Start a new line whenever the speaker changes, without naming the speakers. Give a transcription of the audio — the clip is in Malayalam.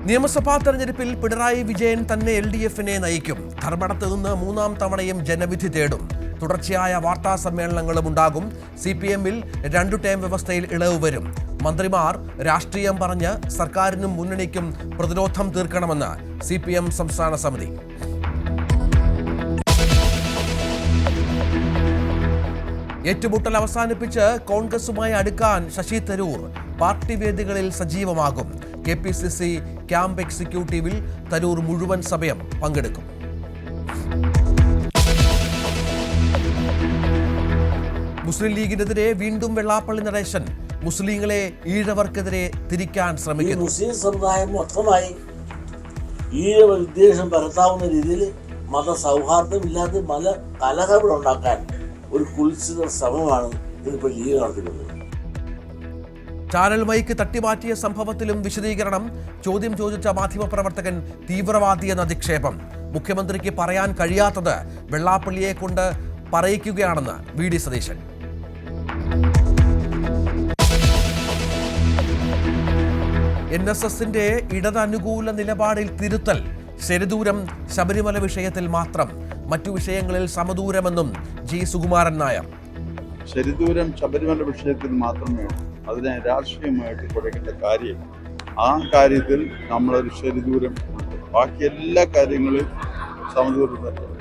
നിയമസഭാ തെരഞ്ഞെടുപ്പിൽ പിണറായി വിജയൻ തന്നെ LDF-നെ നയിക്കും. ധർമ്മടത്ത് നിന്ന് 3-ാം തവണയും ജനവിധി തേടും. തുടർച്ചയായ വാർത്താ സമ്മേളനങ്ങളും ഉണ്ടാകും. CPM-ൽ 2 ടേം വ്യവസ്ഥയിൽ ഇളവ് വരും. മന്ത്രിമാർ രാഷ്ട്രീയം പറഞ്ഞ് സർക്കാരിനും മുന്നണിക്കും പ്രതിരോധം തീർക്കണമെന്ന് CPM സംസ്ഥാന സമിതി. ഏറ്റുമുട്ടൽ അവസാനിപ്പിച്ച് കോൺഗ്രസുമായി അടുക്കാൻ ശശി തരൂർ പാർട്ടി വേദികളിൽ സജീവമാകും. KPCC ക്യാമ്പ് എക്സിക്യൂട്ടീവിൽ തരൂർ മുഴുവൻ സമയം പങ്കെടുക്കും. മുസ്ലിം ലീഗിനെതിരെ വീണ്ടും വെള്ളാപ്പള്ളി നടേശൻ മുസ്ലിങ്ങളെ ഈഴവർക്കെതിരെ തിരിക്കാൻ ശ്രമിക്കുന്നു.
മുസ്ലിം സമുദായം മൊത്തമായി ഈഴവ വിദ്വേഷം പരത്താവുന്ന രീതിയിൽ മതസൗഹാർദ്ദമില്ലാതെ കലഹങ്ങൾ ഉണ്ടാക്കാൻ ഒരു കുൽസിത ശ്രമമാണ് ഇതിപ്പോൾ ലീഗ് നടത്തുന്നത്.
ചാനൽ മൈക്ക് തട്ടിമാറ്റിയ സംഭവത്തിലും വിശദീകരണം. ചോദ്യം ചോദിച്ച മാധ്യമപ്രവർത്തകൻ തീവ്രവാദിയെന്ന അധിക്ഷേപം. മുഖ്യമന്ത്രിക്ക് പറയാൻ കഴിയാത്തത് വെള്ളാപ്പള്ളിയെ കൊണ്ട് പറയിക്കുകയാണെന്ന് VD സതീശൻ. NSSന്റെ ഇടതനുകൂല നിലപാടിൽ തിരുത്തൽ. ശരിദൂരം ശബരിമല വിഷയത്തിൽ മാത്രം, മറ്റു വിഷയങ്ങളിൽ സമദൂരമെന്നും G സുകുമാരൻ നായർ.
ശരിദൂരം ശബരിമല വിഷയത്തിൽ മാത്രമേ അതിനെ രാഷ്ട്രീയമായിട്ട് കൊടുക്കേണ്ട കാര്യം. ആ കാര്യത്തിൽ നമ്മളൊരു ശരിദൂരം ഉണ്ട്. ബാക്കി എല്ലാ കാര്യങ്ങളും സമദൂരം തന്നെ.